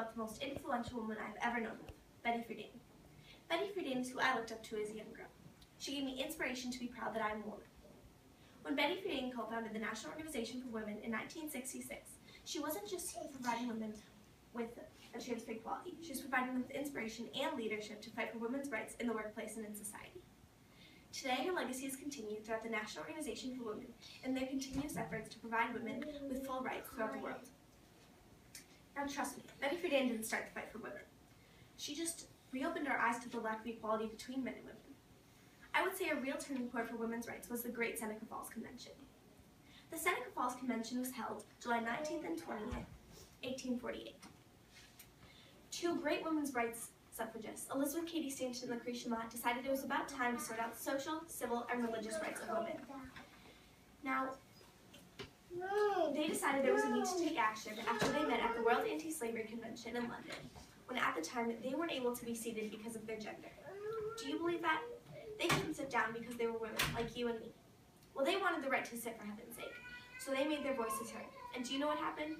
about the most influential woman I've ever known of, Betty Friedan. Betty Friedan is who I looked up to as a young girl. She gave me inspiration to be proud that I'm a woman. When Betty Friedan co-founded the National Organization for Women in 1966, she wasn't just providing women with a chance for equality. She was providing them with inspiration and leadership to fight for women's rights in the workplace and in society. Today, her legacy has continued throughout the National Organization for Women and their continuous efforts to provide women with full rights throughout the world. Now trust me, Betty Friedan didn't start the fight for women. She just reopened our eyes to the lack of equality between men and women. I would say a real turning point for women's rights was the Great Seneca Falls Convention. The Seneca Falls Convention was held July 19th and 20th, 1848. Two great women's rights suffragists, Elizabeth Cady Stanton and Lucretia Mott, decided it was about time to sort out the social, civil, and religious rights of women. Now, they decided there was a need to take action after they met at the World Anti-Slavery Convention in London, when at the time they weren't able to be seated because of their gender. Do you believe that? They couldn't sit down because they were women, like you and me. Well, they wanted the right to sit for heaven's sake, so they made their voices heard. And do you know what happened?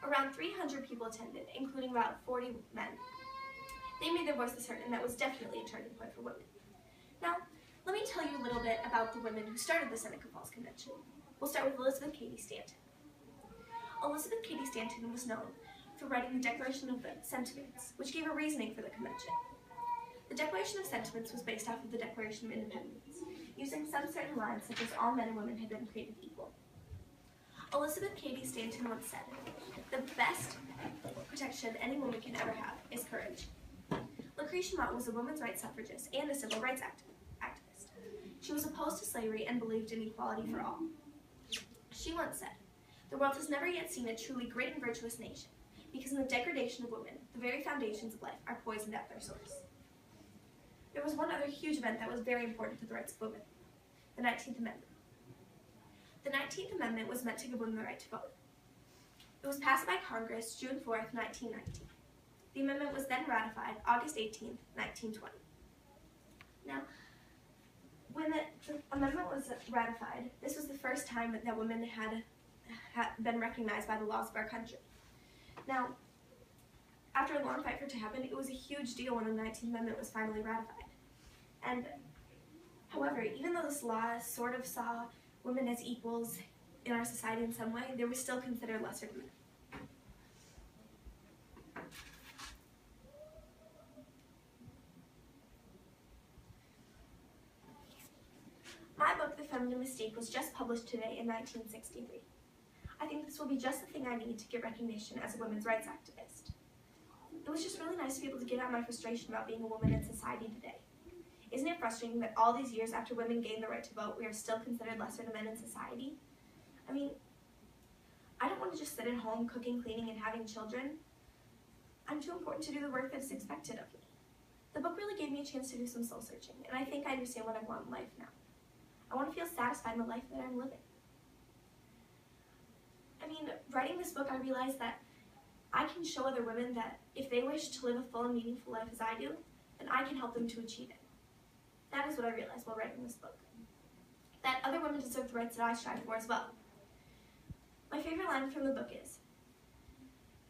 Around 300 people attended, including about 40 men. They made their voices heard, and that was definitely a turning point for women. Now, let me tell you a little bit about the women who started the Seneca Falls Convention. We'll start with Elizabeth Cady Stanton. Elizabeth Cady Stanton was known for writing the Declaration of Sentiments, which gave a reasoning for the convention. The Declaration of Sentiments was based off of the Declaration of Independence, using some certain lines such as all men and women had been created equal. Elizabeth Cady Stanton once said, "The best protection any woman can ever have is courage." Lucretia Mott was a women's rights suffragist and a civil rights activist. She was opposed to slavery and believed in equality for all. She once said, "The world has never yet seen a truly great and virtuous nation, because in the degradation of women, the very foundations of life are poisoned at their source." There was one other huge event that was very important to the rights of women, the 19th Amendment. The 19th Amendment was meant to give women the right to vote. It was passed by Congress June 4th, 1919. The amendment was then ratified August 18th, 1920. Now, when the amendment was ratified, this was the first time that women had been recognized by the laws of our country. Now, after a long fight for it to happen, it was a huge deal when the 19th Amendment was finally ratified. And, however, even though this law sort of saw women as equals in our society in some way, they were still considered lesser than men. My book, The Feminine Mystique, was just published today in 1963. I think this will be just the thing I need to get recognition as a women's rights activist. It was just really nice to be able to get out my frustration about being a woman in society today. Isn't it frustrating that all these years after women gained the right to vote, we are still considered lesser than men in society? I mean, I don't want to just sit at home cooking, cleaning, and having children. I'm too important to do the work that is expected of me. The book really gave me a chance to do some soul searching, and I think I understand what I want in life now. I want to feel satisfied in the life that I'm living. I mean, writing this book, I realized that I can show other women that if they wish to live a full and meaningful life as I do, then I can help them to achieve it. That is what I realized while writing this book. That other women deserve the rights that I strive for as well. My favorite line from the book is,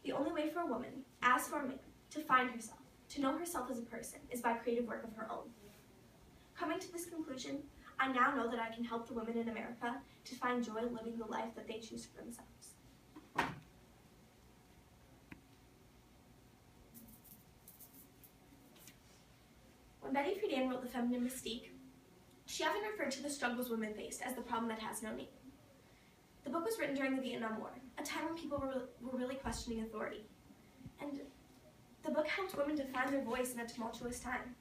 "The only way for a woman, as for a man, to find herself, to know herself as a person, is by creative work of her own." Coming to this conclusion, I now know that I can help the women in America to find joy in living the life that they choose for themselves. When Betty Friedan wrote The Feminine Mystique, she often referred to the struggles women faced as the problem that has no name. The book was written during the Vietnam War, a time when people were really questioning authority. And the book helped women to find their voice in a tumultuous time.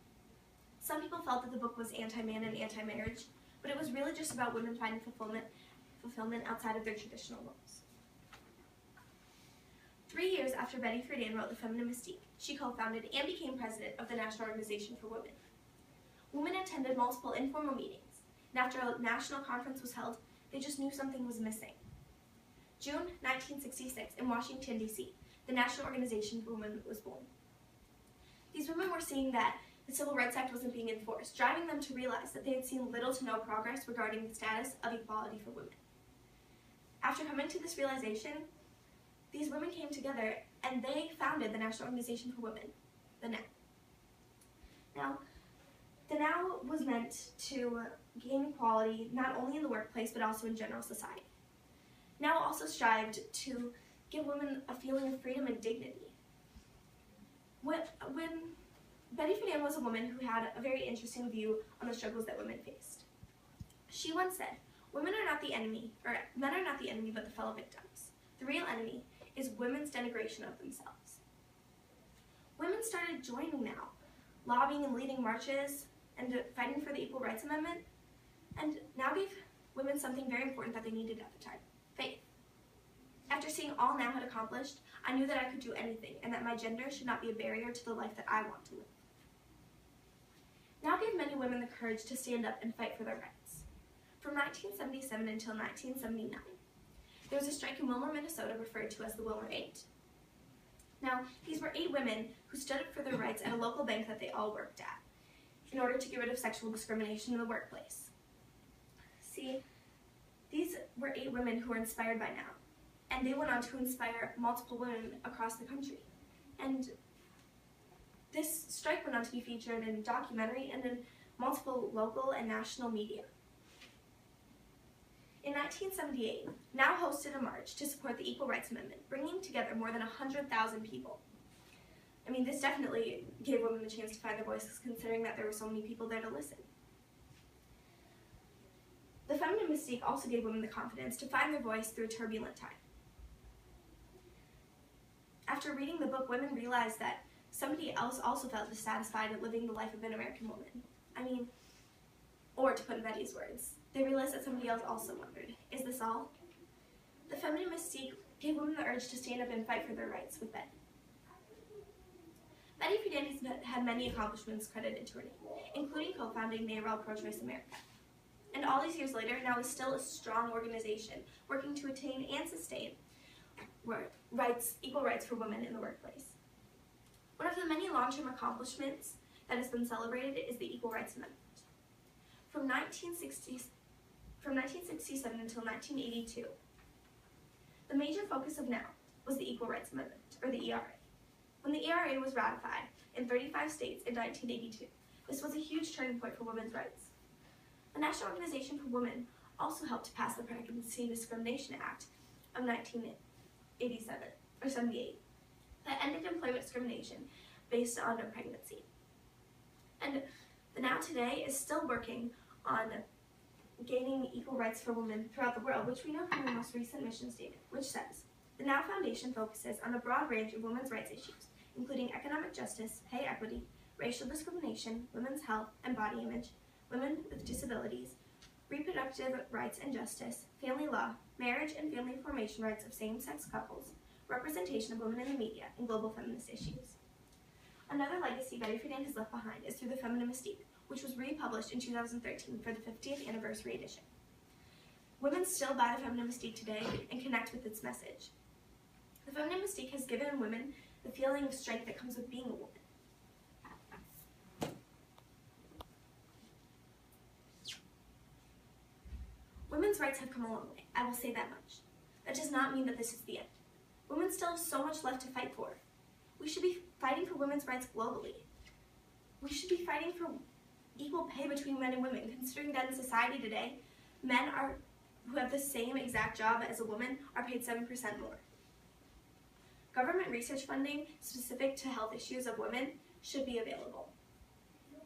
Some people felt that the book was anti-man and anti-marriage, but it was really just about women finding fulfillment outside of their traditional roles. 3 years after Betty Friedan wrote The Feminine Mystique, she co-founded and became president of the National Organization for Women. Women attended multiple informal meetings, and after a national conference was held, they just knew something was missing. June 1966, in Washington, D.C., the National Organization for Women was born. These women were seeing that the Civil Rights Act wasn't being enforced, driving them to realize that they had seen little to no progress regarding the status of equality for women. After coming to this realization, these women came together and they founded the National Organization for Women, the NOW. Now, the NOW was meant to gain equality not only in the workplace but also in general society. NOW also strived to give women a feeling of freedom and dignity. When Betty Friedan was a woman who had a very interesting view on the struggles that women faced. She once said, "Women are not the enemy, or men are not the enemy but the fellow victims. The real enemy is women's denigration of themselves." Women started joining NOW, lobbying and leading marches, and fighting for the Equal Rights Amendment, and NOW gave women something very important that they needed at the time: faith. After seeing all NOW had accomplished, I knew that I could do anything, and that my gender should not be a barrier to the life that I want to live. NOW gave many women the courage to stand up and fight for their rights. From 1977 until 1979, there was a strike in Wilmer, Minnesota referred to as the Wilmer 8. Now, these were 8 women who stood up for their rights at a local bank that they all worked at in order to get rid of sexual discrimination in the workplace. See, these were 8 women who were inspired by NOW, and they went on to inspire multiple women across the country. And this strike went on to be featured in a documentary and in multiple local and national media. In 1978, NOW hosted a march to support the Equal Rights Amendment, bringing together more than 100,000 people. I mean, this definitely gave women the chance to find their voices, considering that there were so many people there to listen. The feminine mystique also gave women the confidence to find their voice through a turbulent time. After reading the book, women realized that somebody else also felt dissatisfied at living the life of an American woman. I mean, or to put in Betty's words, they realized that somebody else also wondered, is this all? The feminine mystique gave women the urge to stand up and fight for their rights with Betty. Betty Friedan has had many accomplishments credited to her name, including co-founding NARAL Pro-Choice America. And all these years later, NOW is still a strong organization working to attain and sustain equal rights for women in the workplace. One of the many long-term accomplishments that has been celebrated is the Equal Rights Amendment. From 1967 until 1982, the major focus of NOW was the Equal Rights Amendment, or the ERA. When the ERA was ratified in 35 states in 1982, this was a huge turning point for women's rights. The National Organization for Women also helped to pass the Pregnancy Discrimination Act of 1978 that ended employment discrimination based on a pregnancy. And the NOW today is still working on gaining equal rights for women throughout the world, which we know from the most recent mission statement, which says, "The NOW Foundation focuses on a broad range of women's rights issues, including economic justice, pay equity, racial discrimination, women's health and body image, women with disabilities, reproductive rights and justice, family law, marriage and family formation rights of same-sex couples, representation of women in the media, and global feminist issues." Another legacy Betty Friedan has left behind is through the Feminine Mystique, which was republished in 2013 for the 50th anniversary edition. Women still buy the Feminine Mystique today and connect with its message. The Feminine Mystique has given women the feeling of strength that comes with being a woman. Women's rights have come a long way, I will say that much. That does not mean that this is the end. Women still have so much left to fight for. We should be fighting for women's rights globally. We should be fighting for equal pay between men and women, considering that in society today, men who have the same exact job as a woman are paid 7% more. Government research funding specific to health issues of women should be available.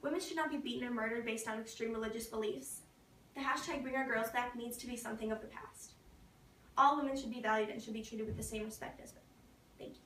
Women should not be beaten or murdered based on extreme religious beliefs. The hashtag Bring Our Girls Back needs to be something of the past. All women should be valued and should be treated with the same respect as men. Thank you.